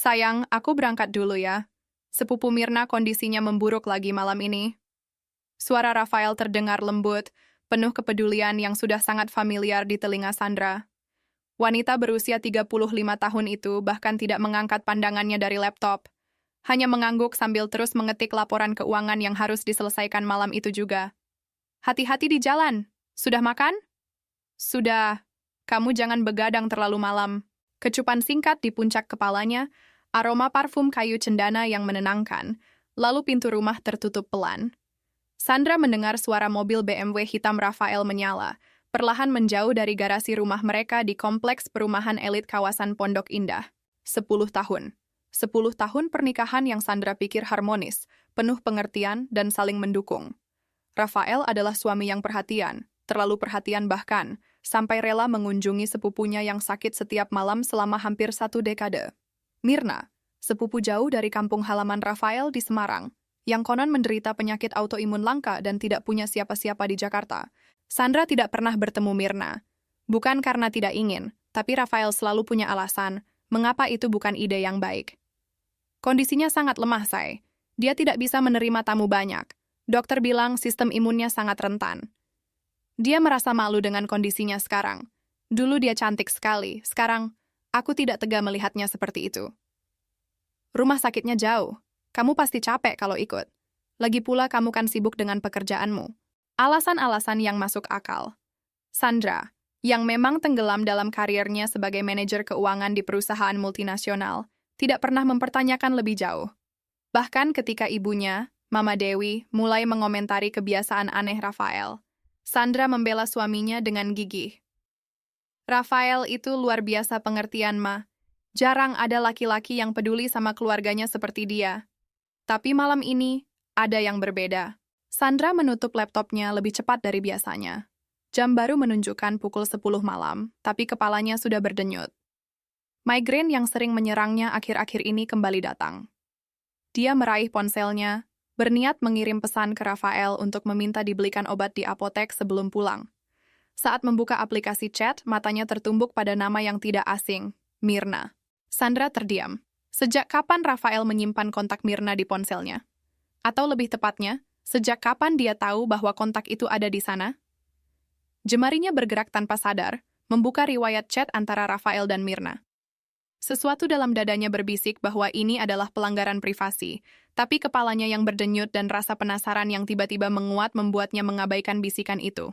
Sayang, aku berangkat dulu ya. Sepupu Mirna kondisinya memburuk lagi malam ini. Suara Rafael terdengar lembut, penuh kepedulian yang sudah sangat familiar di telinga Sandra. Wanita berusia 35 tahun itu bahkan tidak mengangkat pandangannya dari laptop. Hanya mengangguk sambil terus mengetik laporan keuangan yang harus diselesaikan malam itu juga. Hati-hati di jalan. Sudah makan? Sudah. Kamu jangan begadang terlalu malam. Kecupan singkat di puncak kepalanya, aroma parfum kayu cendana yang menenangkan, lalu pintu rumah tertutup pelan. Sandra mendengar suara mobil BMW hitam Rafael menyala, perlahan menjauh dari garasi rumah mereka di kompleks perumahan elit kawasan Pondok Indah. 10 tahun. 10 tahun pernikahan yang Sandra pikir harmonis, penuh pengertian dan saling mendukung. Rafael adalah suami yang perhatian, terlalu perhatian bahkan, sampai rela mengunjungi sepupunya yang sakit setiap malam selama hampir 1 dekade. Mirna, sepupu jauh dari kampung halaman Rafael di Semarang, yang konon menderita penyakit autoimun langka dan tidak punya siapa-siapa di Jakarta. Sandra tidak pernah bertemu Mirna. Bukan karena tidak ingin, tapi Rafael selalu punya alasan mengapa itu bukan ide yang baik. Kondisinya sangat lemah, Say. Dia tidak bisa menerima tamu banyak. Dokter bilang sistem imunnya sangat rentan. Dia merasa malu dengan kondisinya sekarang. Dulu dia cantik sekali, sekarang aku tidak tega melihatnya seperti itu. Rumah sakitnya jauh. Kamu pasti capek kalau ikut. Lagi pula kamu kan sibuk dengan pekerjaanmu. Alasan-alasan yang masuk akal. Sandra, yang memang tenggelam dalam karirnya sebagai manajer keuangan di perusahaan multinasional, tidak pernah mempertanyakan lebih jauh. Bahkan ketika ibunya, Mama Dewi, mulai mengomentari kebiasaan aneh Rafael, Sandra membela suaminya dengan gigih. Rafael itu luar biasa pengertian, Ma. Jarang ada laki-laki yang peduli sama keluarganya seperti dia. Tapi malam ini, ada yang berbeda. Sandra menutup laptopnya lebih cepat dari biasanya. Jam baru menunjukkan pukul 10 malam, tapi kepalanya sudah berdenyut. Migrain yang sering menyerangnya akhir-akhir ini kembali datang. Dia meraih ponselnya, berniat mengirim pesan ke Rafael untuk meminta dibelikan obat di apotek sebelum pulang. Saat membuka aplikasi chat, matanya tertumbuk pada nama yang tidak asing, Mirna. Sandra terdiam. Sejak kapan Rafael menyimpan kontak Mirna di ponselnya? Atau lebih tepatnya, sejak kapan dia tahu bahwa kontak itu ada di sana? Jemarinya bergerak tanpa sadar, membuka riwayat chat antara Rafael dan Mirna. Sesuatu dalam dadanya berbisik bahwa ini adalah pelanggaran privasi, tapi kepalanya yang berdenyut dan rasa penasaran yang tiba-tiba menguat membuatnya mengabaikan bisikan itu.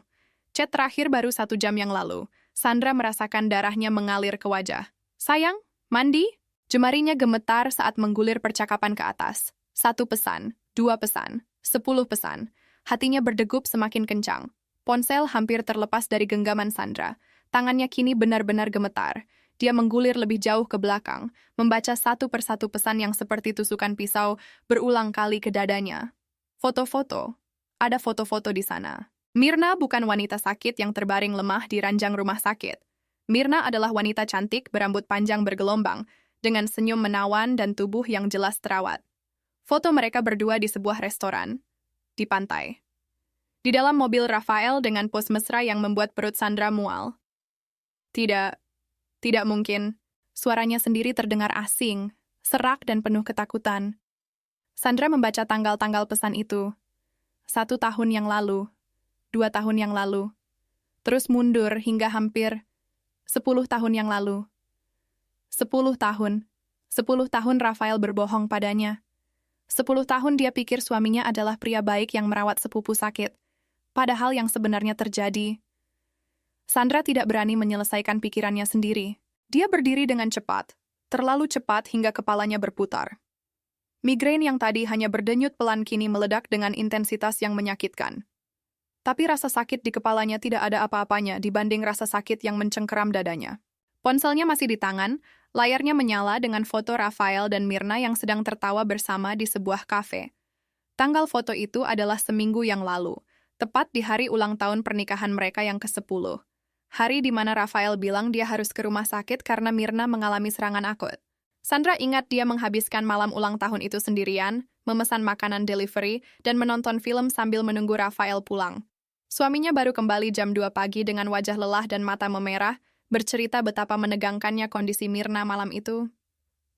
Chat terakhir baru 1 jam yang lalu. Sandra merasakan darahnya mengalir ke wajah. Sayang, mandi? Jemarinya gemetar saat menggulir percakapan ke atas. 1 pesan, 2 pesan, 10 pesan. Hatinya berdegup semakin kencang. Ponsel hampir terlepas dari genggaman Sandra. Tangannya kini benar-benar gemetar. Dia menggulir lebih jauh ke belakang, membaca 1 persatu pesan yang seperti tusukan pisau berulang kali ke dadanya. Foto-foto. Ada foto-foto di sana. Mirna bukan wanita sakit yang terbaring lemah di ranjang rumah sakit. Mirna adalah wanita cantik berambut panjang bergelombang, dengan senyum menawan dan tubuh yang jelas terawat. Foto mereka berdua di sebuah restoran, di pantai. Di dalam mobil Rafael dengan pose mesra yang membuat perut Sandra mual. Tidak mungkin. Suaranya sendiri terdengar asing, serak dan penuh ketakutan. Sandra membaca tanggal-tanggal pesan itu. 1 tahun yang lalu, 2 tahun yang lalu. Terus mundur hingga hampir 10 tahun yang lalu. 10 tahun. 10 tahun Rafael berbohong padanya. 10 tahun dia pikir suaminya adalah pria baik yang merawat sepupu sakit. Padahal yang sebenarnya terjadi. Sandra tidak berani menyelesaikan pikirannya sendiri. Dia berdiri dengan cepat, terlalu cepat hingga kepalanya berputar. Migrain yang tadi hanya berdenyut pelan kini meledak dengan intensitas yang menyakitkan. Tapi rasa sakit di kepalanya tidak ada apa-apanya dibanding rasa sakit yang mencengkeram dadanya. Ponselnya masih di tangan, layarnya menyala dengan foto Rafael dan Mirna yang sedang tertawa bersama di sebuah kafe. Tanggal foto itu adalah seminggu yang lalu, tepat di hari ulang tahun pernikahan mereka yang ke-10. Hari di mana Rafael bilang dia harus ke rumah sakit karena Mirna mengalami serangan akut. Sandra ingat dia menghabiskan malam ulang tahun itu sendirian, memesan makanan delivery, dan menonton film sambil menunggu Rafael pulang. Suaminya baru kembali jam 2 pagi dengan wajah lelah dan mata memerah, bercerita betapa menegangkannya kondisi Mirna malam itu.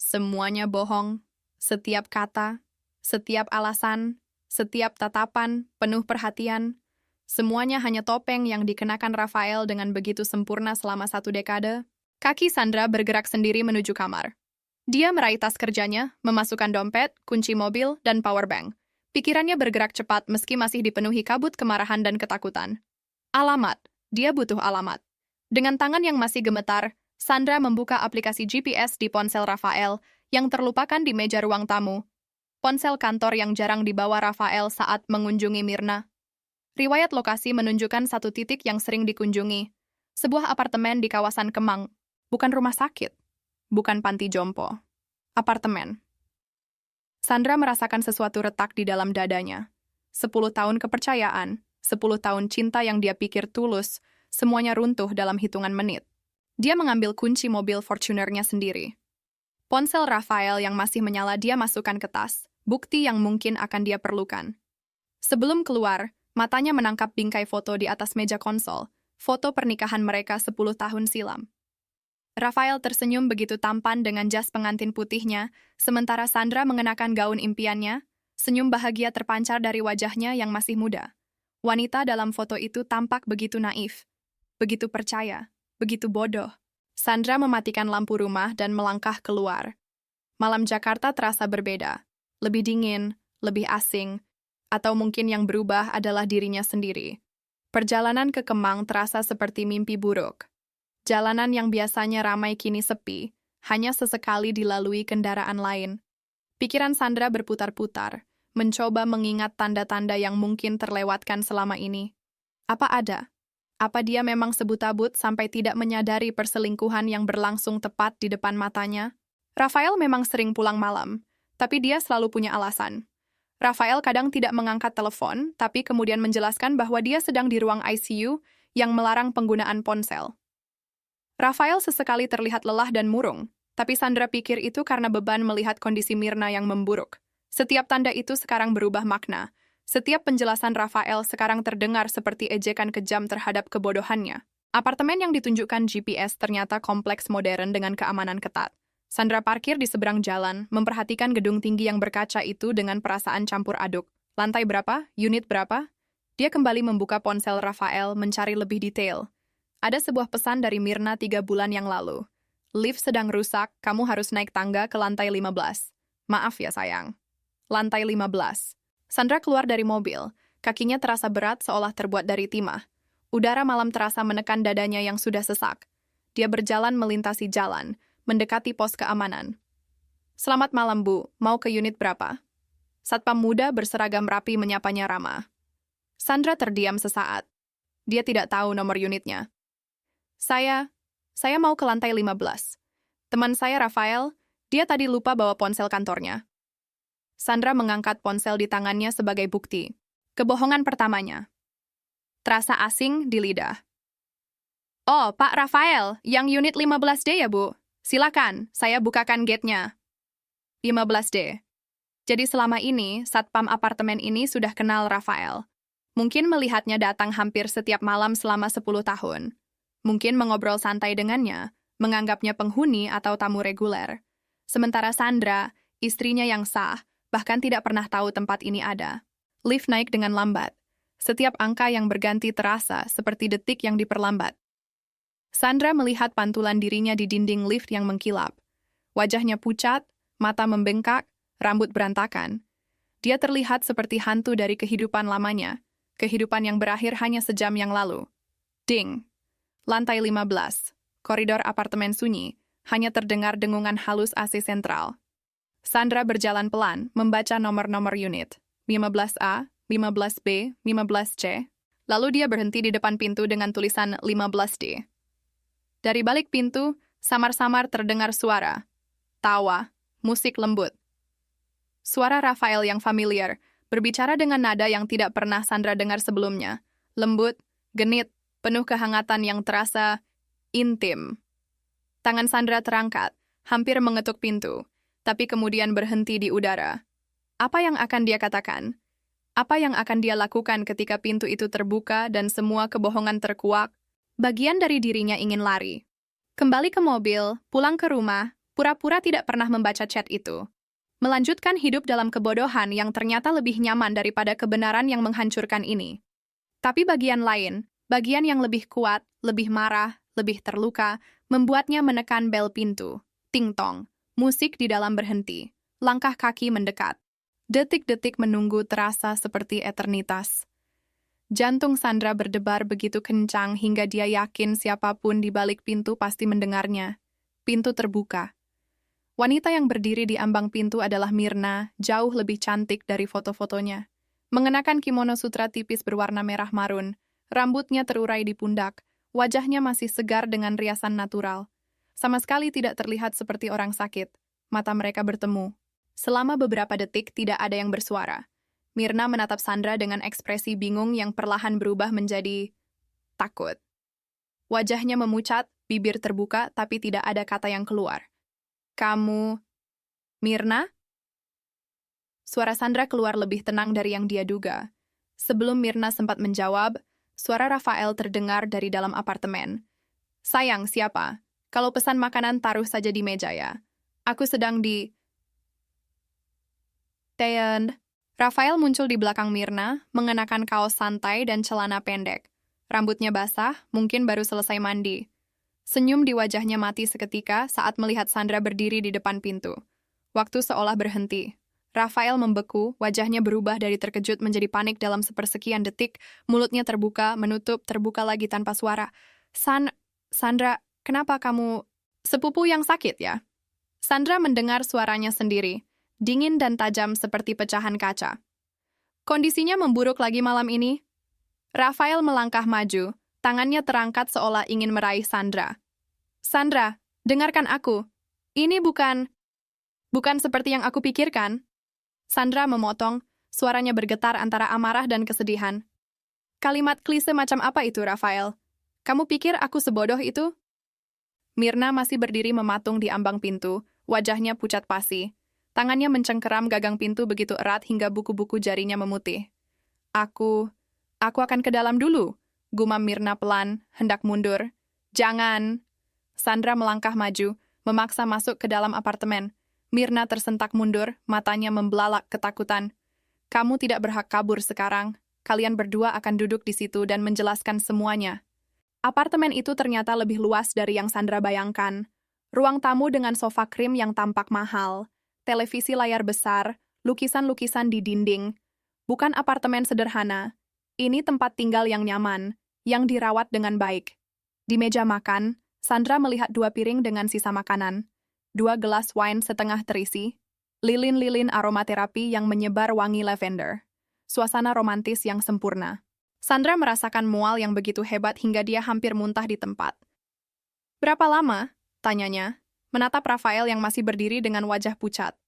Semuanya bohong. Setiap kata, setiap alasan, setiap tatapan, penuh perhatian. Semuanya hanya topeng yang dikenakan Rafael dengan begitu sempurna selama 1 dekade. Kaki Sandra bergerak sendiri menuju kamar. Dia meraih tas kerjanya, memasukkan dompet, kunci mobil, dan powerbank. Pikirannya bergerak cepat meski masih dipenuhi kabut kemarahan dan ketakutan. Alamat. Dia butuh alamat. Dengan tangan yang masih gemetar, Sandra membuka aplikasi GPS di ponsel Rafael yang terlupakan di meja ruang tamu. Ponsel kantor yang jarang dibawa Rafael saat mengunjungi Mirna. Riwayat lokasi menunjukkan satu titik yang sering dikunjungi. Sebuah apartemen di kawasan Kemang. Bukan rumah sakit. Bukan panti jompo. Apartemen. Sandra merasakan sesuatu retak di dalam dadanya. 10 tahun kepercayaan, 10 tahun cinta yang dia pikir tulus, semuanya runtuh dalam hitungan menit. Dia mengambil kunci mobil Fortuner-nya sendiri. Ponsel Rafael yang masih menyala dia masukkan ke tas, bukti yang mungkin akan dia perlukan. Sebelum keluar, matanya menangkap bingkai foto di atas meja konsol, foto pernikahan mereka 10 tahun silam. Rafael tersenyum begitu tampan dengan jas pengantin putihnya, sementara Sandra mengenakan gaun impiannya, senyum bahagia terpancar dari wajahnya yang masih muda. Wanita dalam foto itu tampak begitu naif, begitu percaya, begitu bodoh. Sandra mematikan lampu rumah dan melangkah keluar. Malam Jakarta terasa berbeda, lebih dingin, lebih asing, atau mungkin yang berubah adalah dirinya sendiri. Perjalanan ke Kemang terasa seperti mimpi buruk. Jalanan yang biasanya ramai kini sepi, hanya sesekali dilalui kendaraan lain. Pikiran Sandra berputar-putar, mencoba mengingat tanda-tanda yang mungkin terlewatkan selama ini. Apa ada? Apa dia memang sebuta-but sampai tidak menyadari perselingkuhan yang berlangsung tepat di depan matanya? Rafael memang sering pulang malam, tapi dia selalu punya alasan. Rafael kadang tidak mengangkat telepon, tapi kemudian menjelaskan bahwa dia sedang di ruang ICU yang melarang penggunaan ponsel. Rafael sesekali terlihat lelah dan murung, tapi Sandra pikir itu karena beban melihat kondisi Mirna yang memburuk. Setiap tanda itu sekarang berubah makna. Setiap penjelasan Rafael sekarang terdengar seperti ejekan kejam terhadap kebodohannya. Apartemen yang ditunjukkan GPS ternyata kompleks modern dengan keamanan ketat. Sandra parkir di seberang jalan, memperhatikan gedung tinggi yang berkaca itu dengan perasaan campur aduk. Lantai berapa? Unit berapa? Dia kembali membuka ponsel Rafael mencari lebih detail. Ada sebuah pesan dari Mirna 3 bulan yang lalu. Lift sedang rusak, kamu harus naik tangga ke lantai 15. Maaf ya sayang. Lantai 15. Sandra keluar dari mobil. Kakinya terasa berat seolah terbuat dari timah. Udara malam terasa menekan dadanya yang sudah sesak. Dia berjalan melintasi jalan, mendekati pos keamanan. Selamat malam Bu, mau ke unit berapa? Satpam muda berseragam rapi menyapanya ramah. Sandra terdiam sesaat. Dia tidak tahu nomor unitnya. Saya mau ke lantai 15. Teman saya Rafael, dia tadi lupa bawa ponsel kantornya. Sandra mengangkat ponsel di tangannya sebagai bukti. Kebohongan pertamanya. Terasa asing di lidah. Oh, Pak Rafael, yang unit 15D ya, Bu? Silakan, saya bukakan gate-nya. 15D. Jadi selama ini, satpam apartemen ini sudah kenal Rafael. Mungkin melihatnya datang hampir setiap malam selama 10 tahun. Mungkin mengobrol santai dengannya, menganggapnya penghuni atau tamu reguler. Sementara Sandra, istrinya yang sah, bahkan tidak pernah tahu tempat ini ada. Lift naik dengan lambat. Setiap angka yang berganti terasa seperti detik yang diperlambat. Sandra melihat pantulan dirinya di dinding lift yang mengkilap. Wajahnya pucat, mata membengkak, rambut berantakan. Dia terlihat seperti hantu dari kehidupan lamanya, kehidupan yang berakhir hanya sejam yang lalu. Ding! Lantai 15, koridor apartemen sunyi, hanya terdengar dengungan halus AC sentral. Sandra berjalan pelan, membaca nomor-nomor unit. 15A, 15B, 15C. Lalu dia berhenti di depan pintu dengan tulisan 15D. Dari balik pintu, samar-samar terdengar suara. Tawa, musik lembut. Suara Rafael yang familiar, berbicara dengan nada yang tidak pernah Sandra dengar sebelumnya. Lembut, genit, penuh kehangatan yang terasa intim. Tangan Sandra terangkat, hampir mengetuk pintu, tapi kemudian berhenti di udara. Apa yang akan dia katakan? Apa yang akan dia lakukan ketika pintu itu terbuka dan semua kebohongan terkuak? Bagian dari dirinya ingin lari. Kembali ke mobil, pulang ke rumah, Pura-pura tidak pernah membaca chat itu. Melanjutkan hidup dalam kebodohan yang ternyata lebih nyaman daripada kebenaran yang menghancurkan ini. Tapi bagian lain, bagian yang lebih kuat, lebih marah, lebih terluka, membuatnya menekan bel pintu. Ting-tong. Musik di dalam berhenti. Langkah kaki mendekat. Detik-detik menunggu terasa seperti eternitas. Jantung Sandra berdebar begitu kencang hingga dia yakin siapapun di balik pintu pasti mendengarnya. Pintu terbuka. Wanita yang berdiri di ambang pintu adalah Myrna, jauh lebih cantik dari foto-fotonya. Mengenakan kimono sutra tipis berwarna merah marun, rambutnya terurai di pundak, wajahnya masih segar dengan riasan natural. Sama sekali tidak terlihat seperti orang sakit. Mata mereka bertemu. Selama beberapa detik tidak ada yang bersuara. Myrna menatap Sandra dengan ekspresi bingung yang perlahan berubah menjadi takut. Wajahnya memucat, bibir terbuka, tapi tidak ada kata yang keluar. Kamu, Myrna? Suara Sandra keluar lebih tenang dari yang dia duga. Sebelum Myrna sempat menjawab, suara Rafael terdengar dari dalam apartemen. Sayang, siapa? Kalau pesan makanan taruh saja di meja ya. Aku sedang di... Tean. Rafael muncul di belakang Myrna, mengenakan kaos santai dan celana pendek. Rambutnya basah, mungkin baru selesai mandi. Senyum di wajahnya mati seketika saat melihat Sandra berdiri di depan pintu. Waktu seolah berhenti. Rafael membeku, wajahnya berubah dari terkejut menjadi panik dalam sepersekian detik, mulutnya terbuka, menutup, terbuka lagi tanpa suara. Sandra, kenapa kamu... Sepupu yang sakit ya? Sandra mendengar suaranya sendiri, dingin dan tajam seperti pecahan kaca. Kondisinya memburuk lagi malam ini? Rafael melangkah maju, tangannya terangkat seolah ingin meraih Sandra. Sandra, dengarkan aku. Ini bukan seperti yang aku pikirkan. Sandra memotong, suaranya bergetar antara amarah dan kesedihan. Kalimat klise macam apa itu, Rafael? Kamu pikir aku sebodoh itu? Myrna masih berdiri mematung di ambang pintu, wajahnya pucat pasi. Tangannya mencengkeram gagang pintu begitu erat hingga buku-buku jarinya memutih. Aku akan ke dalam dulu, gumam Myrna pelan, hendak mundur. Jangan. Sandra melangkah maju, memaksa masuk ke dalam apartemen. Myrna tersentak mundur, matanya membelalak ketakutan. Kamu tidak berhak kabur sekarang. Kalian berdua akan duduk di situ dan menjelaskan semuanya. Apartemen itu ternyata lebih luas dari yang Sandra bayangkan. Ruang tamu dengan sofa krim yang tampak mahal, televisi layar besar, lukisan-lukisan di dinding. Bukan apartemen sederhana. Ini tempat tinggal yang nyaman, yang dirawat dengan baik. Di meja makan, Sandra melihat 2 piring dengan sisa makanan, 2 gelas wine setengah terisi, lilin-lilin aromaterapi yang menyebar wangi lavender. Suasana romantis yang sempurna. Sandra merasakan mual yang begitu hebat hingga dia hampir muntah di tempat. Berapa lama? Tanyanya, menatap Rafael yang masih berdiri dengan wajah pucat.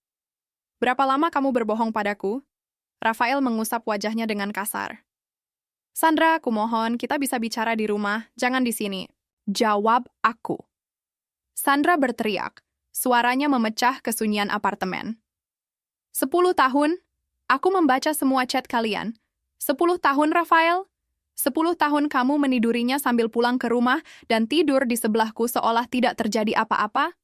Berapa lama kamu berbohong padaku? Rafael mengusap wajahnya dengan kasar. Sandra, aku mohon, kita bisa bicara di rumah, jangan di sini. Jawab aku. Sandra berteriak, suaranya memecah kesunyian apartemen. 10 tahun? Aku membaca semua chat kalian. 10 tahun, Rafael? 10 tahun kamu menidurinya sambil pulang ke rumah dan tidur di sebelahku seolah tidak terjadi apa-apa?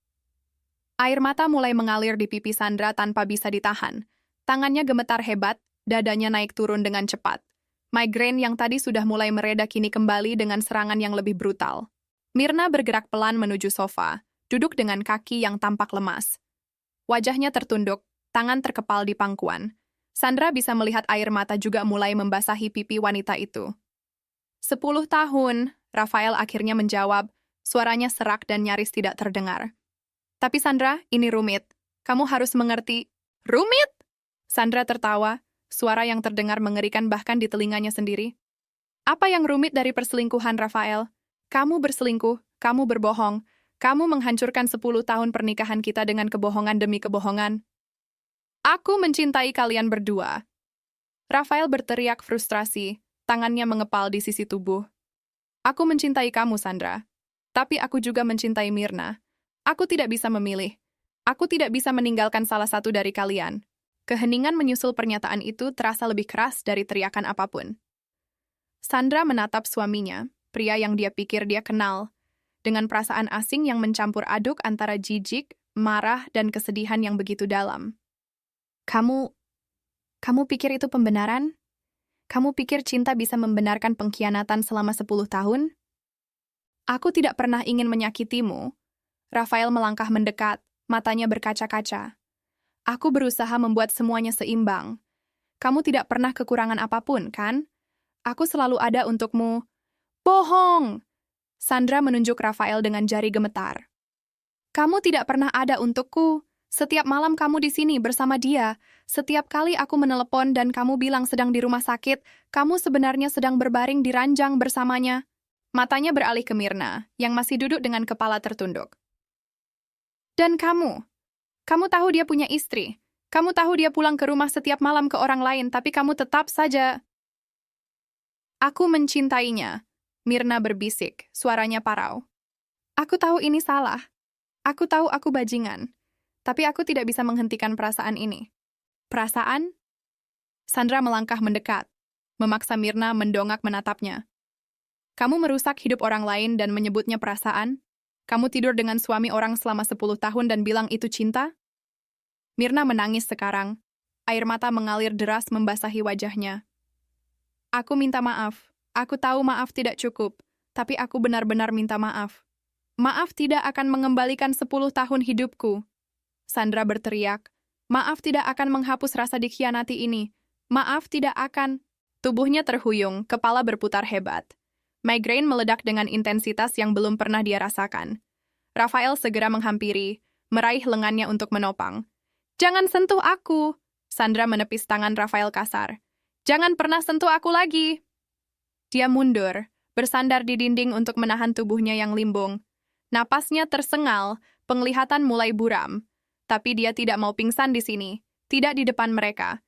Air mata mulai mengalir di pipi Sandra tanpa bisa ditahan. Tangannya gemetar hebat, dadanya naik turun dengan cepat. Migrain yang tadi sudah mulai mereda kini kembali dengan serangan yang lebih brutal. Myrna bergerak pelan menuju sofa, duduk dengan kaki yang tampak lemas. Wajahnya tertunduk, tangan terkepal di pangkuan. Sandra bisa melihat air mata juga mulai membasahi pipi wanita itu. 10 tahun, Rafael akhirnya menjawab, suaranya serak dan nyaris tidak terdengar. Tapi Sandra, ini rumit. Kamu harus mengerti. Rumit? Sandra tertawa, suara yang terdengar mengerikan bahkan di telinganya sendiri. Apa yang rumit dari perselingkuhan, Rafael? Kamu berselingkuh, kamu berbohong, kamu menghancurkan 10 tahun pernikahan kita dengan kebohongan demi kebohongan. Aku mencintai kalian berdua. Rafael berteriak frustrasi, tangannya mengepal di sisi tubuh. Aku mencintai kamu, Sandra. Tapi aku juga mencintai Myrna. Aku tidak bisa memilih. Aku tidak bisa meninggalkan salah satu dari kalian. Keheningan menyusul pernyataan itu terasa lebih keras dari teriakan apapun. Sandra menatap suaminya, pria yang dia pikir dia kenal, dengan perasaan asing yang mencampur aduk antara jijik, marah dan kesedihan yang begitu dalam. Kamu pikir itu pembenaran? Kamu pikir cinta bisa membenarkan pengkhianatan selama 10 tahun? Aku tidak pernah ingin menyakitimu. Rafael melangkah mendekat, matanya berkaca-kaca. Aku berusaha membuat semuanya seimbang. Kamu tidak pernah kekurangan apapun, kan? Aku selalu ada untukmu. Bohong! Sandra menunjuk Rafael dengan jari gemetar. Kamu tidak pernah ada untukku. Setiap malam kamu di sini bersama dia. Setiap kali aku menelepon dan kamu bilang sedang di rumah sakit, kamu sebenarnya sedang berbaring di ranjang bersamanya. Matanya beralih ke Myrna, yang masih duduk dengan kepala tertunduk. Dan kamu tahu dia punya istri. Kamu tahu dia pulang ke rumah setiap malam ke orang lain, tapi kamu tetap saja... Aku mencintainya, Myrna berbisik, suaranya parau. Aku tahu ini salah. Aku tahu aku bajingan. Tapi aku tidak bisa menghentikan perasaan ini. Perasaan? Sandra melangkah mendekat, memaksa Myrna mendongak menatapnya. Kamu merusak hidup orang lain dan menyebutnya perasaan? Kamu tidur dengan suami orang selama 10 tahun dan bilang itu cinta? Myrna menangis sekarang. Air mata mengalir deras membasahi wajahnya. Aku minta maaf. Aku tahu maaf tidak cukup, tapi aku benar-benar minta maaf. Maaf tidak akan mengembalikan 10 tahun hidupku. Sandra berteriak. Maaf tidak akan menghapus rasa dikhianati ini. Maaf tidak akan. Tubuhnya terhuyung, kepala berputar hebat. Migrain meledak dengan intensitas yang belum pernah dia rasakan. Rafael segera menghampiri, meraih lengannya untuk menopang. Jangan sentuh aku! Sandra menepis tangan Rafael kasar. Jangan pernah sentuh aku lagi! Dia mundur, bersandar di dinding untuk menahan tubuhnya yang limbung. Napasnya tersengal, penglihatan mulai buram. Tapi dia tidak mau pingsan di sini, tidak di depan mereka.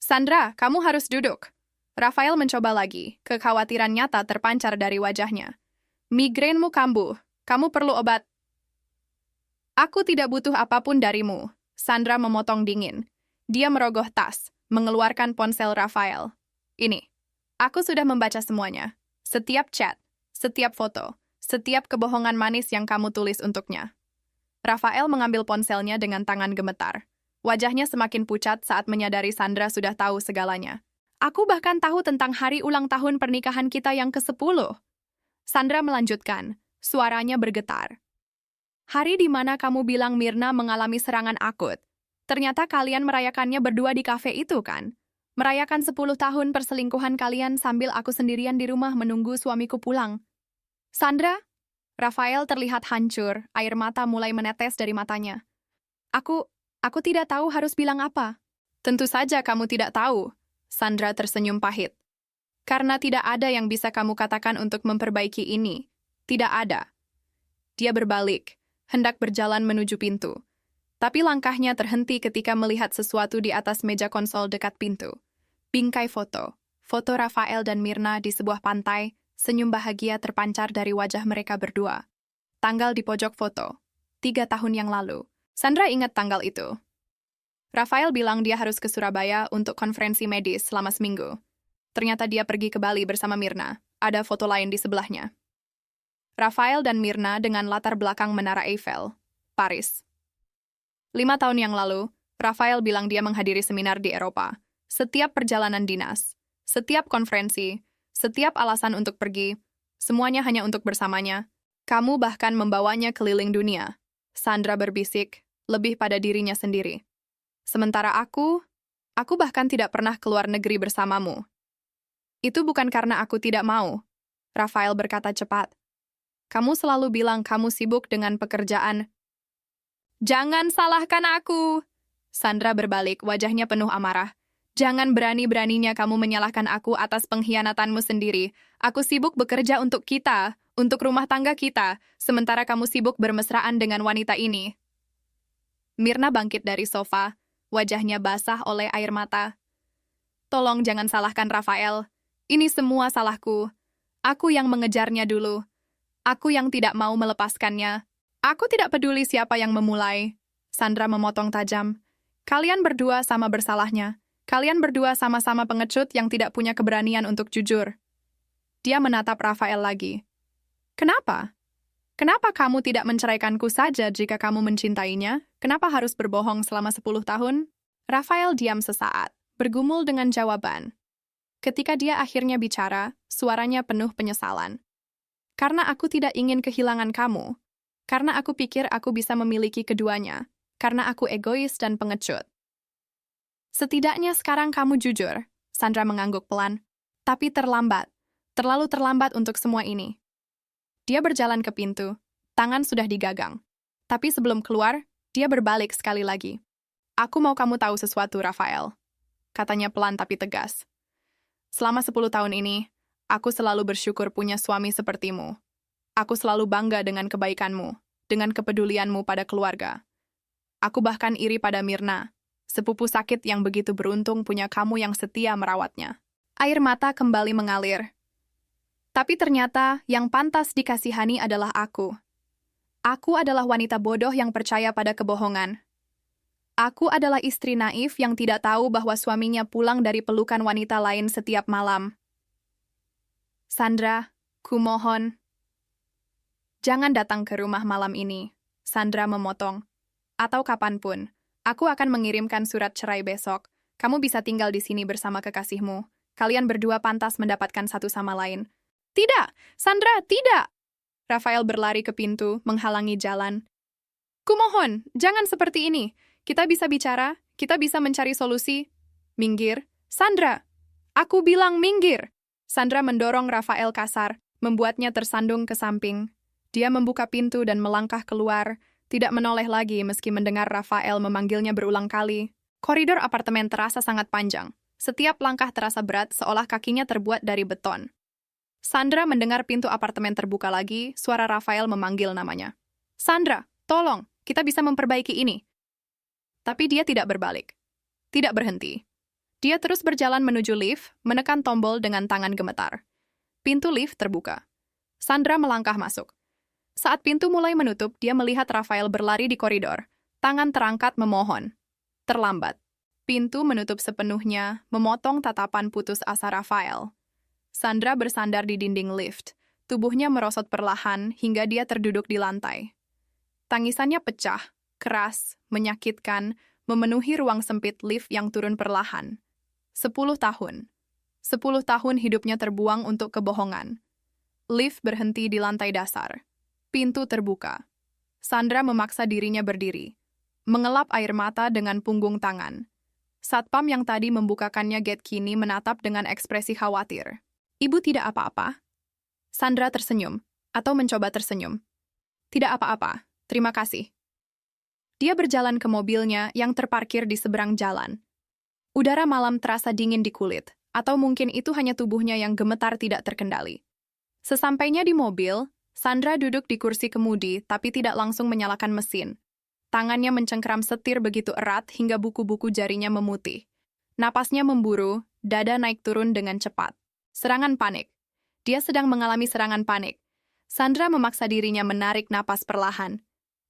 Sandra, kamu harus duduk. Rafael mencoba lagi, kekhawatiran nyata terpancar dari wajahnya. Migrainmu kambuh, kamu perlu obat. Aku tidak butuh apapun darimu, Sandra memotong dingin. Dia merogoh tas, mengeluarkan ponsel Rafael. Ini, aku sudah membaca semuanya. Setiap chat, setiap foto, setiap kebohongan manis yang kamu tulis untuknya. Rafael mengambil ponselnya dengan tangan gemetar. Wajahnya semakin pucat saat menyadari Sandra sudah tahu segalanya. Aku bahkan tahu tentang hari ulang tahun pernikahan kita yang ke-10. Sandra melanjutkan, suaranya bergetar. Hari di mana kamu bilang Myrna mengalami serangan akut. Ternyata kalian merayakannya berdua di kafe itu, kan? Merayakan 10 tahun perselingkuhan kalian sambil aku sendirian di rumah menunggu suamiku pulang. Sandra? Rafael terlihat hancur, air mata mulai menetes dari matanya. Aku tidak tahu harus bilang apa. Tentu saja kamu tidak tahu. Sandra tersenyum pahit. Karena tidak ada yang bisa kamu katakan untuk memperbaiki ini. Tidak ada. Dia berbalik, hendak berjalan menuju pintu. Tapi langkahnya terhenti ketika melihat sesuatu di atas meja konsol dekat pintu. Bingkai foto. Foto Rafael dan Myrna di sebuah pantai, senyum bahagia terpancar dari wajah mereka berdua. Tanggal di pojok foto. 3 tahun yang lalu. Sandra ingat tanggal itu. Rafael bilang dia harus ke Surabaya untuk konferensi medis selama seminggu. Ternyata dia pergi ke Bali bersama Myrna. Ada foto lain di sebelahnya. Rafael dan Myrna dengan latar belakang Menara Eiffel, Paris. 5 tahun yang lalu, Rafael bilang dia menghadiri seminar di Eropa. Setiap perjalanan dinas, setiap konferensi, setiap alasan untuk pergi, semuanya hanya untuk bersamanya. Kamu bahkan membawanya keliling dunia. Sandra berbisik, lebih pada dirinya sendiri. Sementara aku bahkan tidak pernah keluar negeri bersamamu. Itu bukan karena aku tidak mau, Rafael berkata cepat. Kamu selalu bilang kamu sibuk dengan pekerjaan. Jangan salahkan aku. Sandra berbalik, wajahnya penuh amarah. Jangan berani-beraninya kamu menyalahkan aku atas pengkhianatanmu sendiri. Aku sibuk bekerja untuk kita, untuk rumah tangga kita, sementara kamu sibuk bermesraan dengan wanita ini. Myrna bangkit dari sofa. Wajahnya basah oleh air mata. Tolong jangan salahkan Rafael. Ini semua salahku. Aku yang mengejarnya dulu. Aku yang tidak mau melepaskannya. Aku tidak peduli siapa yang memulai. Sandra memotong tajam. Kalian berdua sama bersalahnya. Kalian berdua sama-sama pengecut yang tidak punya keberanian untuk jujur. Dia menatap Rafael lagi. Kenapa? Kenapa kamu tidak menceraikanku saja jika kamu mencintainya? Kenapa harus berbohong selama 10 tahun? Rafael diam sesaat, bergumul dengan jawaban. Ketika dia akhirnya bicara, suaranya penuh penyesalan. Karena aku tidak ingin kehilangan kamu. Karena aku pikir aku bisa memiliki keduanya. Karena aku egois dan pengecut. Setidaknya sekarang kamu jujur, Sandra mengangguk pelan. Tapi terlambat. Terlalu terlambat untuk semua ini. Dia berjalan ke pintu. Tangan sudah digagang. Tapi sebelum keluar, dia berbalik sekali lagi. Aku mau kamu tahu sesuatu, Rafael. Katanya pelan tapi tegas. Selama 10 tahun ini, aku selalu bersyukur punya suami sepertimu. Aku selalu bangga dengan kebaikanmu, dengan kepedulianmu pada keluarga. Aku bahkan iri pada Mirna, sepupu sakit yang begitu beruntung punya kamu yang setia merawatnya. Air mata kembali mengalir. Tapi ternyata yang pantas dikasihani adalah aku. Aku adalah wanita bodoh yang percaya pada kebohongan. Aku adalah istri naif yang tidak tahu bahwa suaminya pulang dari pelukan wanita lain setiap malam. Sandra, kumohon. Jangan datang ke rumah malam ini, Sandra memotong. Atau kapanpun, aku akan mengirimkan surat cerai besok. Kamu bisa tinggal di sini bersama kekasihmu. Kalian berdua pantas mendapatkan satu sama lain. Tidak, Sandra, tidak! Rafael berlari ke pintu, menghalangi jalan. Kumohon, jangan seperti ini. Kita bisa bicara, kita bisa mencari solusi. Minggir, Sandra! Aku bilang minggir! Sandra mendorong Rafael kasar, membuatnya tersandung ke samping. Dia membuka pintu dan melangkah keluar, tidak menoleh lagi meski mendengar Rafael memanggilnya berulang kali. Koridor apartemen terasa sangat panjang. Setiap langkah terasa berat seolah kakinya terbuat dari beton. Sandra mendengar pintu apartemen terbuka lagi, suara Rafael memanggil namanya. Sandra, tolong, kita bisa memperbaiki ini. Tapi dia tidak berbalik. Tidak berhenti. Dia terus berjalan menuju lift, menekan tombol dengan tangan gemetar. Pintu lift terbuka. Sandra melangkah masuk. Saat pintu mulai menutup, dia melihat Rafael berlari di koridor. Tangan terangkat memohon. Terlambat. Pintu menutup sepenuhnya, memotong tatapan putus asa Rafael. Sandra bersandar di dinding lift. Tubuhnya merosot perlahan hingga dia terduduk di lantai. Tangisannya pecah, keras, menyakitkan, memenuhi ruang sempit lift yang turun perlahan. 10 tahun. 10 tahun hidupnya terbuang untuk kebohongan. Lift berhenti di lantai dasar. Pintu terbuka. Sandra memaksa dirinya berdiri. Mengelap air mata dengan punggung tangan. Satpam yang tadi membukakannya gate kini menatap dengan ekspresi khawatir. Ibu tidak apa-apa? Sandra tersenyum, atau mencoba tersenyum. Tidak apa-apa, terima kasih. Dia berjalan ke mobilnya yang terparkir di seberang jalan. Udara malam terasa dingin di kulit, atau mungkin itu hanya tubuhnya yang gemetar tidak terkendali. Sesampainya di mobil, Sandra duduk di kursi kemudi tapi tidak langsung menyalakan mesin. Tangannya mencengkeram setir begitu erat hingga buku-buku jarinya memutih. Napasnya memburu, dada naik turun dengan cepat. Serangan panik. Dia sedang mengalami serangan panik. Sandra memaksa dirinya menarik napas perlahan.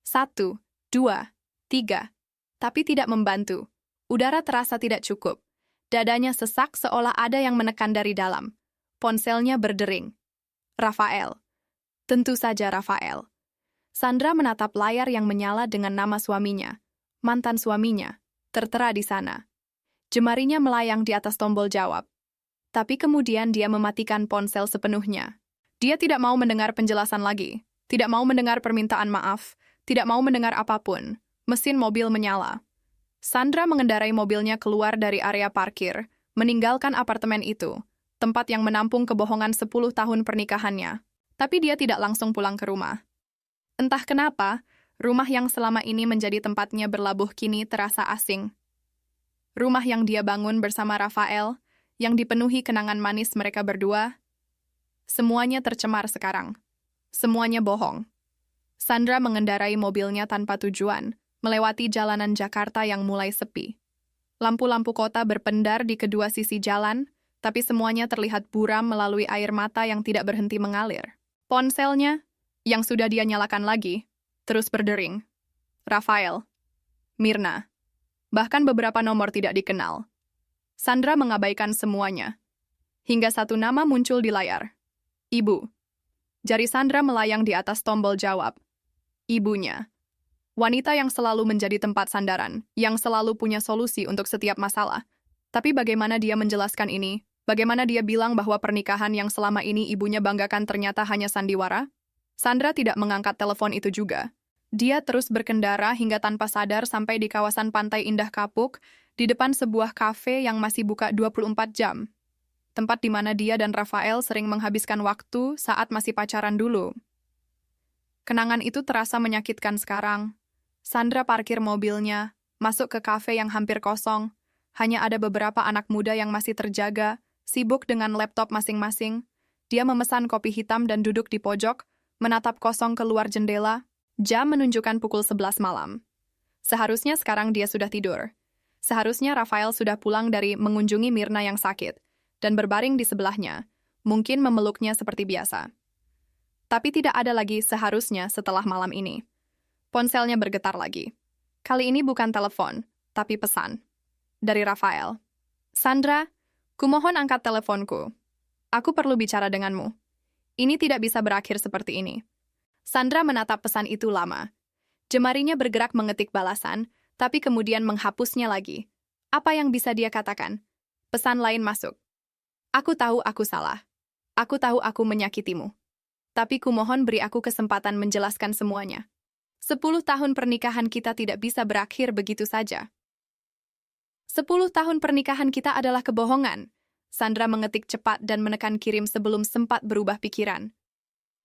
1, 2, 3. Tapi tidak membantu. Udara terasa tidak cukup. Dadanya sesak seolah ada yang menekan dari dalam. Ponselnya berdering. Rafael. Tentu saja Rafael. Sandra menatap layar yang menyala dengan nama suaminya. Mantan suaminya. Tertera di sana. Jemarinya melayang di atas tombol jawab. Tapi kemudian dia mematikan ponsel sepenuhnya. Dia tidak mau mendengar penjelasan lagi. Tidak mau mendengar permintaan maaf. Tidak mau mendengar apapun. Mesin mobil menyala. Sandra mengendarai mobilnya keluar dari area parkir, meninggalkan apartemen itu, tempat yang menampung kebohongan 10 tahun pernikahannya. Tapi dia tidak langsung pulang ke rumah. Entah kenapa, rumah yang selama ini menjadi tempatnya berlabuh kini terasa asing. Rumah yang dia bangun bersama Rafael, yang dipenuhi kenangan manis mereka berdua, semuanya tercemar sekarang. Semuanya bohong. Sandra mengendarai mobilnya tanpa tujuan, melewati jalanan Jakarta yang mulai sepi. Lampu-lampu kota berpendar di kedua sisi jalan, tapi semuanya terlihat buram melalui air mata yang tidak berhenti mengalir. Ponselnya, yang sudah dia nyalakan lagi, terus berdering. Rafael. Mirna. Bahkan beberapa nomor tidak dikenal. Sandra mengabaikan semuanya. Hingga satu nama muncul di layar. Ibu. Jari Sandra melayang di atas tombol jawab. Ibunya. Wanita yang selalu menjadi tempat sandaran, yang selalu punya solusi untuk setiap masalah. Tapi bagaimana dia menjelaskan ini? Bagaimana dia bilang bahwa pernikahan yang selama ini ibunya banggakan ternyata hanya sandiwara? Sandra tidak mengangkat telepon itu juga. Dia terus berkendara hingga tanpa sadar sampai di kawasan Pantai Indah Kapuk, di depan sebuah kafe yang masih buka 24 jam. Tempat di mana dia dan Rafael sering menghabiskan waktu saat masih pacaran dulu. Kenangan itu terasa menyakitkan sekarang. Sandra parkir mobilnya, masuk ke kafe yang hampir kosong. Hanya ada beberapa anak muda yang masih terjaga, sibuk dengan laptop masing-masing. Dia memesan kopi hitam dan duduk di pojok, menatap kosong keluar jendela. Jam menunjukkan pukul 11 malam. Seharusnya sekarang dia sudah tidur. Seharusnya Rafael sudah pulang dari mengunjungi Mirna yang sakit, dan berbaring di sebelahnya, mungkin memeluknya seperti biasa. Tapi tidak ada lagi seharusnya setelah malam ini. Ponselnya bergetar lagi. Kali ini bukan telepon, tapi pesan. Dari Rafael. Sandra, kumohon angkat teleponku. Aku perlu bicara denganmu. Ini tidak bisa berakhir seperti ini. Sandra menatap pesan itu lama. Jemarinya bergerak mengetik balasan, tapi kemudian menghapusnya lagi. Apa yang bisa dia katakan? Pesan lain masuk. Aku tahu aku salah. Aku tahu aku menyakitimu. Tapi kumohon beri aku kesempatan menjelaskan semuanya. 10 tahun pernikahan kita tidak bisa berakhir begitu saja. 10 tahun pernikahan kita adalah kebohongan. Sandra mengetik cepat dan menekan kirim sebelum sempat berubah pikiran.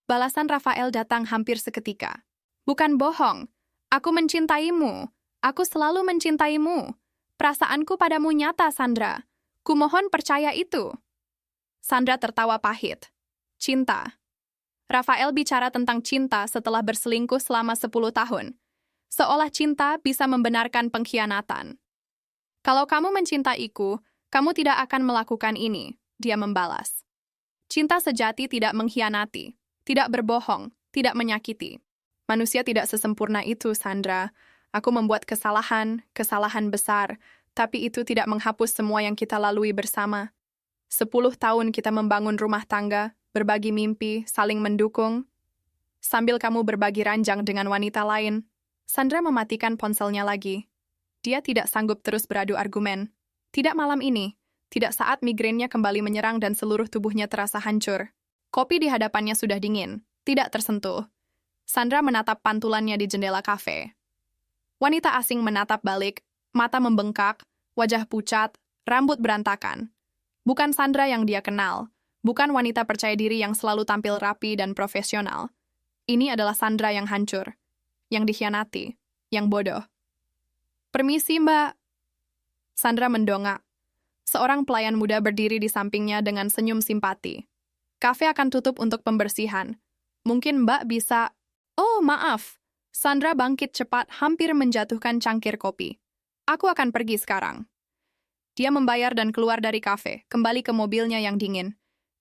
Balasan Rafael datang hampir seketika. Bukan bohong. Aku mencintaimu. Aku selalu mencintaimu. Perasaanku padamu nyata, Sandra. Kumohon percaya itu. Sandra tertawa pahit. Cinta. Rafael bicara tentang cinta setelah berselingkuh selama 10 tahun. Seolah cinta bisa membenarkan pengkhianatan. Kalau kamu mencintaiku, kamu tidak akan melakukan ini, dia membalas. Cinta sejati tidak mengkhianati, tidak berbohong, tidak menyakiti. Manusia tidak sesempurna itu, Sandra. Aku membuat kesalahan besar, tapi itu tidak menghapus semua yang kita lalui bersama. 10 tahun kita membangun rumah tangga, berbagi mimpi, saling mendukung. Sambil kamu berbagi ranjang dengan wanita lain, Sandra mematikan ponselnya lagi. Dia tidak sanggup terus beradu argumen. Tidak malam ini, tidak saat migrainnya kembali menyerang dan seluruh tubuhnya terasa hancur. Kopi di hadapannya sudah dingin, tidak tersentuh. Sandra menatap pantulannya di jendela kafe. Wanita asing menatap balik, mata membengkak, wajah pucat, rambut berantakan. Bukan Sandra yang dia kenal, bukan wanita percaya diri yang selalu tampil rapi dan profesional. Ini adalah Sandra yang hancur, yang dikhianati, yang bodoh. Permisi, Mbak. Sandra mendongak. Seorang pelayan muda berdiri di sampingnya dengan senyum simpati. Kafe akan tutup untuk pembersihan. Mungkin Mbak bisa... Oh, maaf. Sandra bangkit cepat, hampir menjatuhkan cangkir kopi. Aku akan pergi sekarang. Dia membayar dan keluar dari kafe, kembali ke mobilnya yang dingin.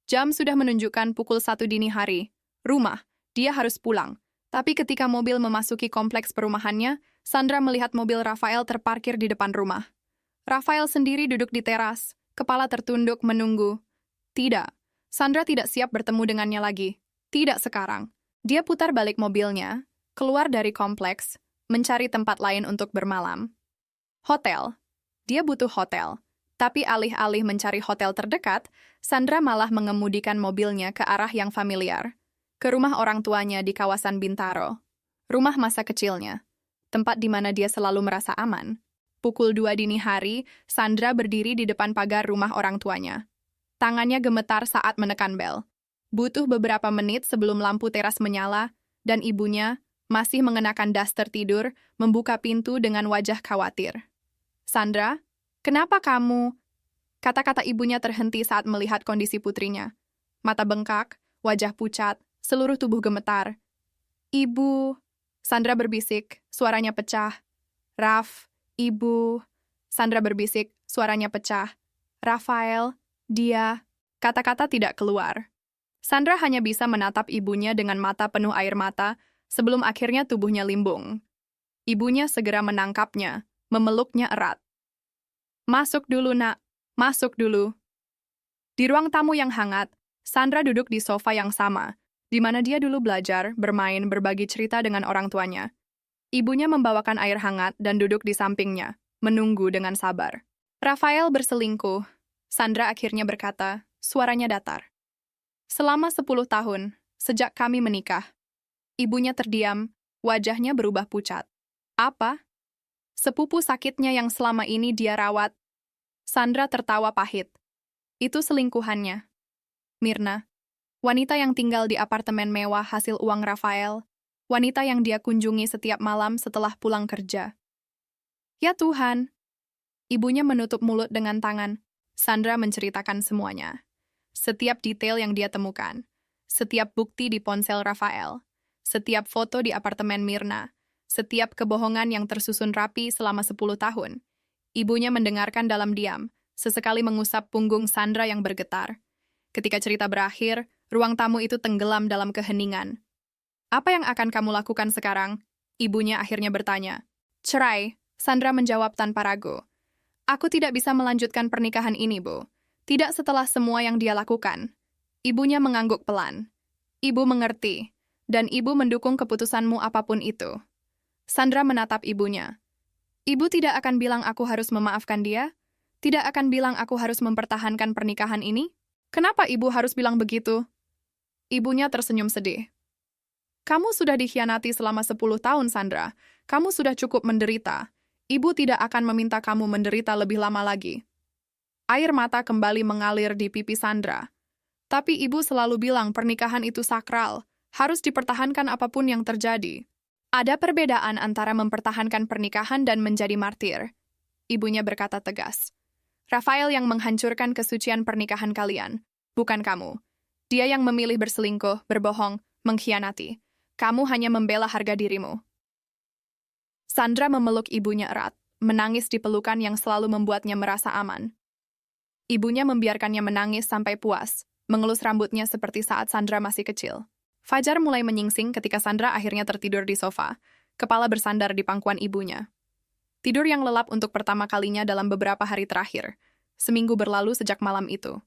Jam sudah menunjukkan pukul 1 dini hari. Rumah, dia harus pulang. Tapi ketika mobil memasuki kompleks perumahannya, Sandra melihat mobil Rafael terparkir di depan rumah. Rafael sendiri duduk di teras, kepala tertunduk menunggu. Tidak, Sandra tidak siap bertemu dengannya lagi. Tidak sekarang. Dia putar balik mobilnya, keluar dari kompleks, mencari tempat lain untuk bermalam. Hotel. Dia butuh hotel. Tapi alih-alih mencari hotel terdekat, Sandra malah mengemudikan mobilnya ke arah yang familiar. Ke rumah orang tuanya di kawasan Bintaro. Rumah masa kecilnya. Tempat di mana dia selalu merasa aman. Pukul 2 dini hari, Sandra berdiri di depan pagar rumah orang tuanya. Tangannya gemetar saat menekan bel. Butuh beberapa menit sebelum lampu teras menyala, dan ibunya, masih mengenakan daster tidur, membuka pintu dengan wajah khawatir. Sandra, kenapa kamu? Kata-kata ibunya terhenti saat melihat kondisi putrinya. Mata bengkak, wajah pucat, seluruh tubuh gemetar. Ibu, Sandra berbisik, suaranya pecah. Raf, ibu. Sandra berbisik, suaranya pecah. Rafael, dia. Kata-kata tidak keluar. Sandra hanya bisa menatap ibunya dengan mata penuh air mata sebelum akhirnya tubuhnya limbung. Ibunya segera menangkapnya, memeluknya erat. Masuk dulu, nak. Masuk dulu. Di ruang tamu yang hangat, Sandra duduk di sofa yang sama, di mana dia dulu belajar, bermain, berbagi cerita dengan orang tuanya. Ibunya membawakan air hangat dan duduk di sampingnya, menunggu dengan sabar. Rafael berselingkuh. Sandra akhirnya berkata, suaranya datar. Selama 10 tahun, sejak kami menikah. Ibunya terdiam, wajahnya berubah pucat. Apa? Sepupu sakitnya yang selama ini dia rawat. Sandra tertawa pahit. Itu selingkuhannya. Mirna, wanita yang tinggal di apartemen mewah hasil uang Rafael, wanita yang dia kunjungi setiap malam setelah pulang kerja. Ya Tuhan! Ibunya menutup mulut dengan tangan. Sandra menceritakan semuanya. Setiap detail yang dia temukan. Setiap bukti di ponsel Rafael. Setiap foto di apartemen Mirna. Setiap kebohongan yang tersusun rapi selama 10 tahun. Ibunya mendengarkan dalam diam, sesekali mengusap punggung Sandra yang bergetar. Ketika cerita berakhir, ruang tamu itu tenggelam dalam keheningan. Apa yang akan kamu lakukan sekarang? Ibunya akhirnya bertanya. Cerai, Sandra menjawab tanpa ragu. Aku tidak bisa melanjutkan pernikahan ini, Bu. Tidak setelah semua yang dia lakukan. Ibunya mengangguk pelan. Ibu mengerti, dan ibu mendukung keputusanmu apapun itu. Sandra menatap ibunya. Ibu tidak akan bilang aku harus memaafkan dia? Tidak akan bilang aku harus mempertahankan pernikahan ini? Kenapa ibu harus bilang begitu? Ibunya tersenyum sedih. Kamu sudah dikhianati selama 10 tahun, Sandra. Kamu sudah cukup menderita. Ibu tidak akan meminta kamu menderita lebih lama lagi. Air mata kembali mengalir di pipi Sandra. Tapi ibu selalu bilang pernikahan itu sakral, harus dipertahankan apapun yang terjadi. Ada perbedaan antara mempertahankan pernikahan dan menjadi martir. Ibunya berkata tegas. Rafael yang menghancurkan kesucian pernikahan kalian, bukan kamu. Dia yang memilih berselingkuh, berbohong, mengkhianati. Kamu hanya membela harga dirimu. Sandra memeluk ibunya erat, menangis di pelukan yang selalu membuatnya merasa aman. Ibunya membiarkannya menangis sampai puas, mengelus rambutnya seperti saat Sandra masih kecil. Fajar mulai menyingsing ketika Sandra akhirnya tertidur di sofa, kepala bersandar di pangkuan ibunya. Tidur yang lelap untuk pertama kalinya dalam beberapa hari terakhir, seminggu berlalu sejak malam itu.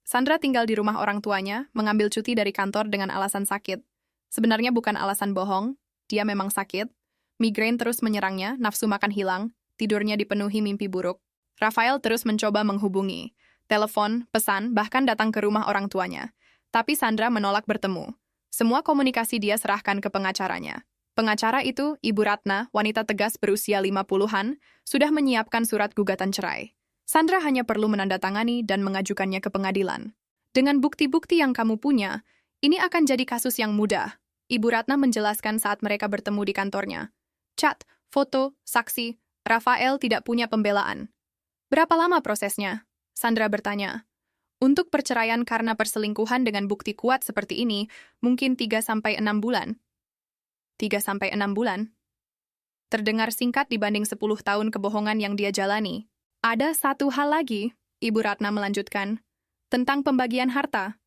Sandra tinggal di rumah orang tuanya, mengambil cuti dari kantor dengan alasan sakit. Sebenarnya bukan alasan bohong, dia memang sakit. Migrain terus menyerangnya, nafsu makan hilang, tidurnya dipenuhi mimpi buruk. Rafael terus mencoba menghubungi. Telepon, pesan, bahkan datang ke rumah orang tuanya. Tapi Sandra menolak bertemu. Semua komunikasi dia serahkan ke pengacaranya. Pengacara itu, Ibu Ratna, wanita tegas berusia 50-an, sudah menyiapkan surat gugatan cerai. Sandra hanya perlu menandatangani dan mengajukannya ke pengadilan. Dengan bukti-bukti yang kamu punya, ini akan jadi kasus yang mudah. Ibu Ratna menjelaskan saat mereka bertemu di kantornya. Chat, foto, saksi, Rafael tidak punya pembelaan. Berapa lama prosesnya? Sandra bertanya. Untuk perceraian karena perselingkuhan dengan bukti kuat seperti ini, mungkin 3-6 bulan. 3-6 bulan? Terdengar singkat dibanding 10 tahun kebohongan yang dia jalani. Ada satu hal lagi, Ibu Ratna melanjutkan, tentang pembagian harta.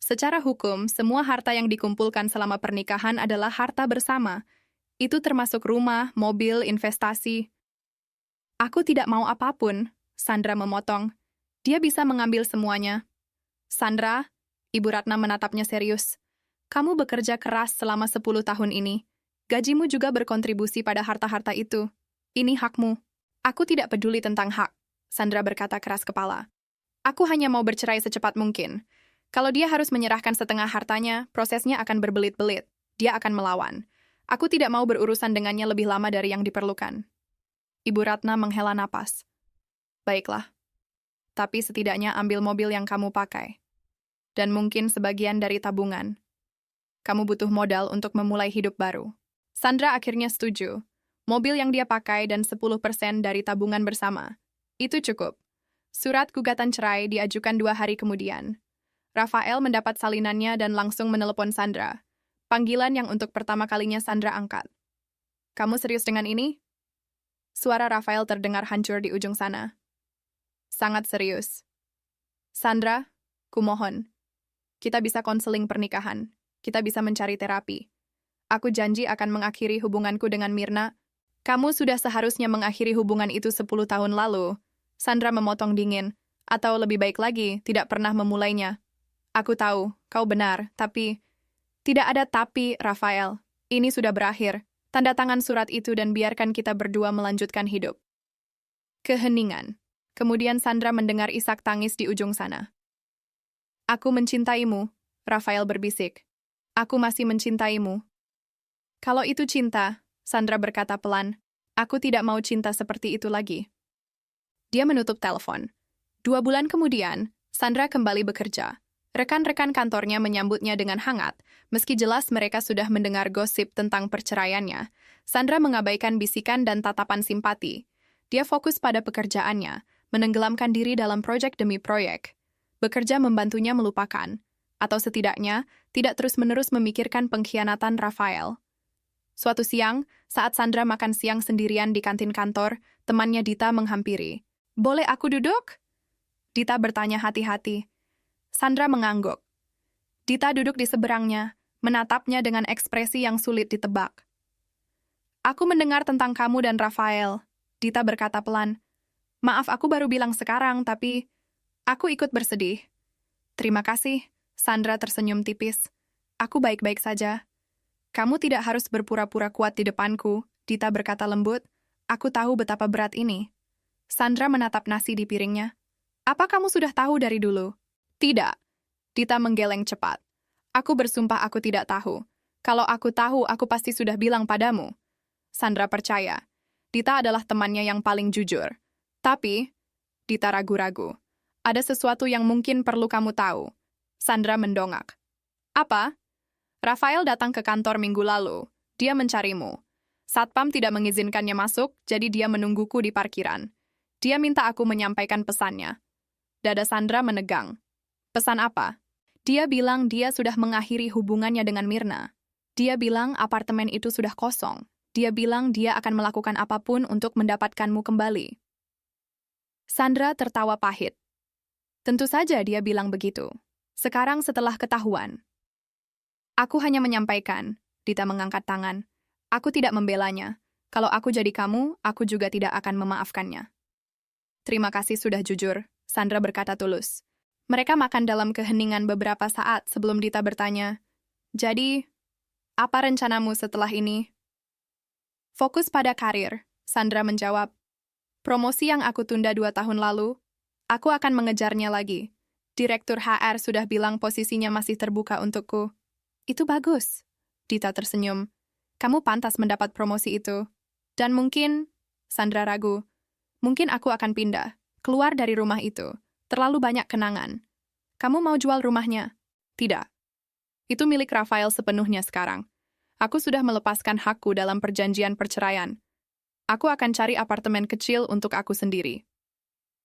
Secara hukum, semua harta yang dikumpulkan selama pernikahan adalah harta bersama. Itu termasuk rumah, mobil, investasi. Aku tidak mau apapun, Sandra memotong. Dia bisa mengambil semuanya. Sandra, Ibu Ratna menatapnya serius. Kamu bekerja keras selama 10 tahun ini. Gajimu juga berkontribusi pada harta-harta itu. Ini hakmu. Aku tidak peduli tentang hak, Sandra berkata keras kepala. Aku hanya mau bercerai secepat mungkin. Kalau dia harus menyerahkan setengah hartanya, prosesnya akan berbelit-belit. Dia akan melawan. Aku tidak mau berurusan dengannya lebih lama dari yang diperlukan. Ibu Ratna menghela napas. Baiklah. Tapi setidaknya ambil mobil yang kamu pakai. Dan mungkin sebagian dari tabungan. Kamu butuh modal untuk memulai hidup baru. Sandra akhirnya setuju. Mobil yang dia pakai dan 10% dari tabungan bersama. Itu cukup. Surat gugatan cerai diajukan 2 hari kemudian. Rafael mendapat salinannya dan langsung menelepon Sandra. Panggilan yang untuk pertama kalinya Sandra angkat. Kamu serius dengan ini? Suara Rafael terdengar hancur di ujung sana. Sangat serius. Sandra, kumohon. Kita bisa konseling pernikahan. Kita bisa mencari terapi. Aku janji akan mengakhiri hubunganku dengan Mirna. Kamu sudah seharusnya mengakhiri hubungan itu 10 tahun lalu. Sandra memotong dingin. Atau lebih baik lagi, tidak pernah memulainya. Aku tahu, kau benar, tapi Tidak ada tapi, Rafael. Ini sudah berakhir. Tanda tangan surat itu dan biarkan kita berdua melanjutkan hidup. Keheningan. Kemudian Sandra mendengar isak tangis di ujung sana. Aku mencintaimu, Rafael berbisik. Aku masih mencintaimu. Kalau itu cinta, Sandra berkata pelan, aku tidak mau cinta seperti itu lagi. Dia menutup telepon. 2 bulan kemudian, Sandra kembali bekerja. Rekan-rekan kantornya menyambutnya dengan hangat, meski jelas mereka sudah mendengar gosip tentang perceraiannya. Sandra mengabaikan bisikan dan tatapan simpati. Dia fokus pada pekerjaannya, menenggelamkan diri dalam proyek demi proyek. Bekerja membantunya melupakan, atau setidaknya tidak terus-menerus memikirkan pengkhianatan Rafael. Suatu siang, saat Sandra makan siang sendirian di kantin kantor, temannya Dita menghampiri. Boleh aku duduk? Dita bertanya hati-hati. Sandra mengangguk. Dita duduk di seberangnya, menatapnya dengan ekspresi yang sulit ditebak. Aku mendengar tentang kamu dan Rafael, Dita berkata pelan. Maaf aku baru bilang sekarang, tapi aku ikut bersedih. Terima kasih, Sandra tersenyum tipis. Aku baik-baik saja. Kamu tidak harus berpura-pura kuat di depanku, Dita berkata lembut. Aku tahu betapa berat ini. Sandra menatap nasi di piringnya. Apa kamu sudah tahu dari dulu? Tidak. Dita menggeleng cepat. Aku bersumpah aku tidak tahu. Kalau aku tahu, aku pasti sudah bilang padamu. Sandra percaya. Dita adalah temannya yang paling jujur. Tapi, Dita ragu-ragu. Ada sesuatu yang mungkin perlu kamu tahu. Sandra mendongak. Apa? Rafael datang ke kantor minggu lalu. Dia mencarimu. Satpam tidak mengizinkannya masuk, jadi dia menungguku di parkiran. Dia minta aku menyampaikan pesannya. Dada Sandra menegang. Pesan apa? Dia bilang dia sudah mengakhiri hubungannya dengan Mirna. Dia bilang apartemen itu sudah kosong. Dia bilang dia akan melakukan apapun untuk mendapatkanmu kembali. Sandra tertawa pahit. Tentu saja dia bilang begitu. Sekarang setelah ketahuan. Aku hanya menyampaikan, Dita mengangkat tangan. Aku tidak membelanya. Kalau aku jadi kamu, aku juga tidak akan memaafkannya. Terima kasih sudah jujur, Sandra berkata tulus. Mereka makan dalam keheningan beberapa saat sebelum Dita bertanya, jadi, apa rencanamu setelah ini? Fokus pada karir, Sandra menjawab. Promosi yang aku tunda 2 tahun lalu, aku akan mengejarnya lagi. Direktur HR sudah bilang posisinya masih terbuka untukku. Itu bagus, Dita tersenyum. Kamu pantas mendapat promosi itu. Dan mungkin, Sandra ragu, mungkin aku akan pindah, keluar dari rumah itu. Terlalu banyak kenangan. Kamu mau jual rumahnya? Tidak. Itu milik Rafael sepenuhnya sekarang. Aku sudah melepaskan hakku dalam perjanjian perceraian. Aku akan cari apartemen kecil untuk aku sendiri.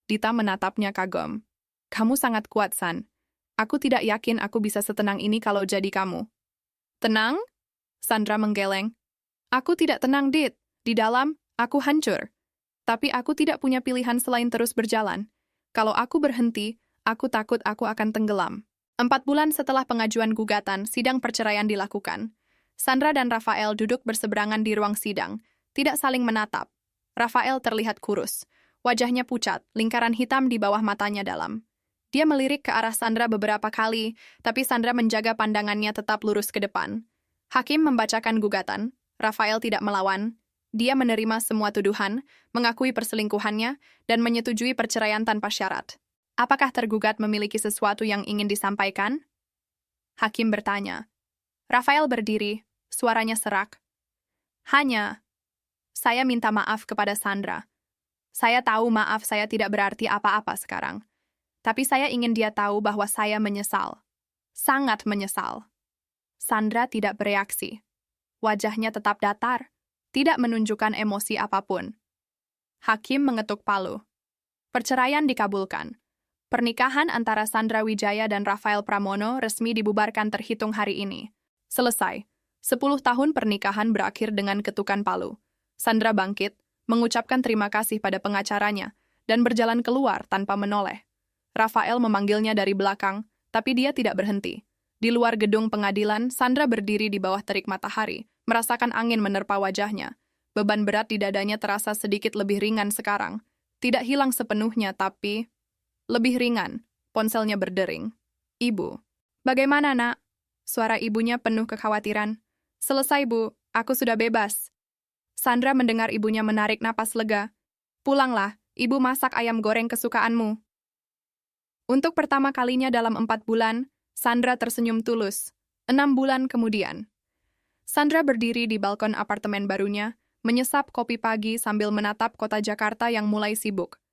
Dita menatapnya kagum. Kamu sangat kuat, San. Aku tidak yakin aku bisa setenang ini kalau jadi kamu. Tenang? Sandra menggeleng. Aku tidak tenang, Dit. Di dalam, aku hancur. Tapi aku tidak punya pilihan selain terus berjalan. Kalau aku berhenti, aku takut aku akan tenggelam. 4 bulan setelah pengajuan gugatan, sidang perceraian dilakukan. Sandra dan Rafael duduk berseberangan di ruang sidang, tidak saling menatap. Rafael terlihat kurus. Wajahnya pucat, lingkaran hitam di bawah matanya dalam. Dia melirik ke arah Sandra beberapa kali, tapi Sandra menjaga pandangannya tetap lurus ke depan. Hakim membacakan gugatan. Rafael tidak melawan. Dia menerima semua tuduhan, mengakui perselingkuhannya, dan menyetujui perceraian tanpa syarat. Apakah tergugat memiliki sesuatu yang ingin disampaikan? Hakim bertanya. Rafael berdiri, suaranya serak. Hanya, saya minta maaf kepada Sandra. Saya tahu maaf saya tidak berarti apa-apa sekarang. Tapi saya ingin dia tahu bahwa saya menyesal. Sangat menyesal. Sandra tidak bereaksi. Wajahnya tetap datar. Tidak menunjukkan emosi apapun. Hakim mengetuk palu. Perceraian dikabulkan. Pernikahan antara Sandra Wijaya dan Rafael Pramono resmi dibubarkan terhitung hari ini. Selesai. 10 tahun pernikahan berakhir dengan ketukan palu. Sandra bangkit, mengucapkan terima kasih pada pengacaranya, dan berjalan keluar tanpa menoleh. Rafael memanggilnya dari belakang, tapi dia tidak berhenti. Di luar gedung pengadilan, Sandra berdiri di bawah terik matahari, merasakan angin menerpa wajahnya. Beban berat di dadanya terasa sedikit lebih ringan sekarang. Tidak hilang sepenuhnya, tapi lebih ringan. Ponselnya berdering. Ibu. Bagaimana, nak? Suara ibunya penuh kekhawatiran. Selesai, Bu. Aku sudah bebas. Sandra mendengar ibunya menarik napas lega. Pulanglah, ibu masak ayam goreng kesukaanmu. Untuk pertama kalinya dalam 4 bulan, Sandra tersenyum tulus. 6 bulan kemudian. Sandra berdiri di balkon apartemen barunya, menyesap kopi pagi sambil menatap kota Jakarta yang mulai sibuk.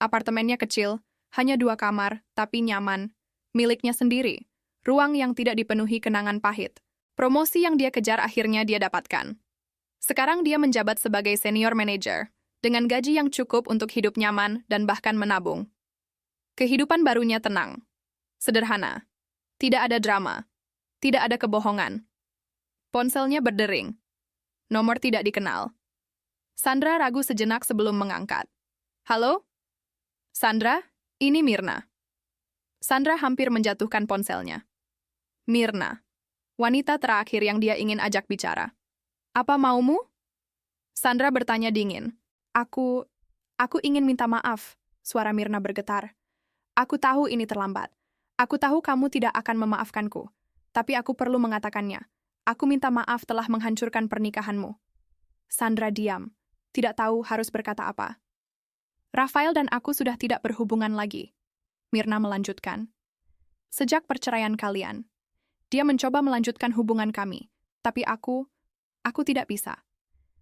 Apartemennya kecil, hanya 2 kamar, tapi nyaman. Miliknya sendiri. Ruang yang tidak dipenuhi kenangan pahit. Promosi yang dia kejar akhirnya dia dapatkan. Sekarang dia menjabat sebagai senior manager, dengan gaji yang cukup untuk hidup nyaman dan bahkan menabung. Kehidupan barunya tenang. Sederhana. Tidak ada drama. Tidak ada kebohongan. Ponselnya berdering. Nomor tidak dikenal. Sandra ragu sejenak sebelum mengangkat. Halo? Sandra, ini Mirna. Sandra hampir menjatuhkan ponselnya. Mirna. Wanita terakhir yang dia ingin ajak bicara. Apa maumu? Sandra bertanya dingin. Aku ingin minta maaf, suara Mirna bergetar. Aku tahu ini terlambat. Aku tahu kamu tidak akan memaafkanku. Tapi aku perlu mengatakannya. Aku minta maaf telah menghancurkan pernikahanmu. Sandra diam. Tidak tahu harus berkata apa. Rafael dan aku sudah tidak berhubungan lagi. Mirna melanjutkan. Sejak perceraian kalian. Dia mencoba melanjutkan hubungan kami. Tapi aku tidak bisa.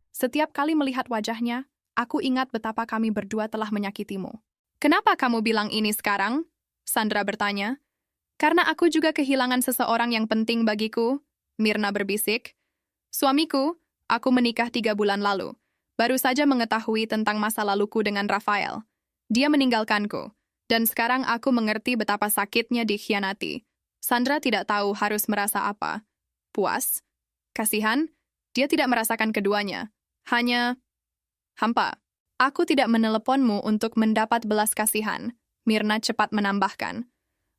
Setiap kali melihat wajahnya, aku ingat betapa kami berdua telah menyakitimu. Kenapa kamu bilang ini sekarang? Sandra bertanya. Karena aku juga kehilangan seseorang yang penting bagiku, Mirna berbisik. Suamiku, aku menikah 3 bulan lalu. Baru saja mengetahui tentang masa laluku dengan Rafael. Dia meninggalkanku, dan sekarang aku mengerti betapa sakitnya dikhianati. Sandra tidak tahu harus merasa apa. Puas? Kasihan? Dia tidak merasakan keduanya. Hanya hampa. Aku tidak meneleponmu untuk mendapat belas kasihan. Mirna cepat menambahkan.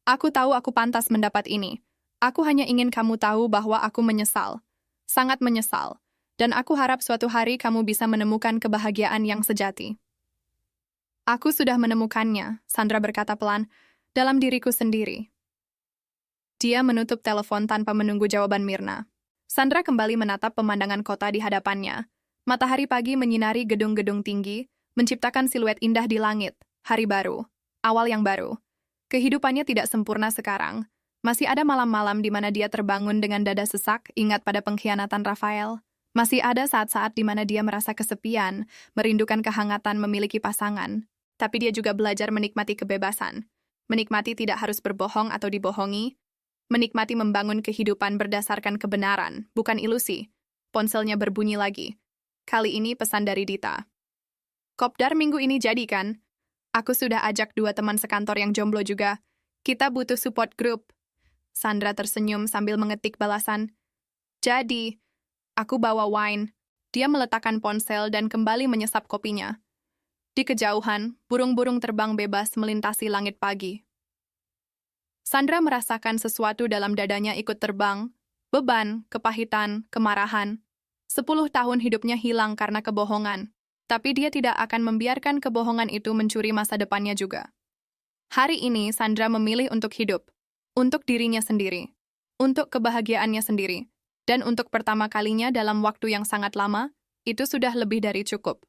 Aku tahu aku pantas mendapat ini. Aku hanya ingin kamu tahu bahwa aku menyesal. Sangat menyesal. Dan aku harap suatu hari kamu bisa menemukan kebahagiaan yang sejati. Aku sudah menemukannya, Sandra berkata pelan, dalam diriku sendiri. Dia menutup telepon tanpa menunggu jawaban Mirna. Sandra kembali menatap pemandangan kota di hadapannya. Matahari pagi menyinari gedung-gedung tinggi, menciptakan siluet indah di langit. Hari baru. Awal yang baru. Kehidupannya tidak sempurna sekarang. Masih ada malam-malam di mana dia terbangun dengan dada sesak, ingat pada pengkhianatan Rafael. Masih ada saat-saat di mana dia merasa kesepian, merindukan kehangatan memiliki pasangan. Tapi dia juga belajar menikmati kebebasan. Menikmati tidak harus berbohong atau dibohongi. Menikmati membangun kehidupan berdasarkan kebenaran, bukan ilusi. Ponselnya berbunyi lagi. Kali ini pesan dari Dita. Kopdar minggu ini jadi kan? Aku sudah ajak 2 teman sekantor yang jomblo juga. Kita butuh support group. Sandra tersenyum sambil mengetik balasan. Jadi, aku bawa wine. Dia meletakkan ponsel dan kembali menyesap kopinya. Di kejauhan, burung-burung terbang bebas melintasi langit pagi. Sandra merasakan sesuatu dalam dadanya ikut terbang. Beban, kepahitan, kemarahan. 10 tahun hidupnya hilang karena kebohongan. Tapi dia tidak akan membiarkan kebohongan itu mencuri masa depannya juga. Hari ini Sandra memilih untuk hidup. Untuk dirinya sendiri. Untuk kebahagiaannya sendiri. Dan untuk pertama kalinya dalam waktu yang sangat lama, itu sudah lebih dari cukup.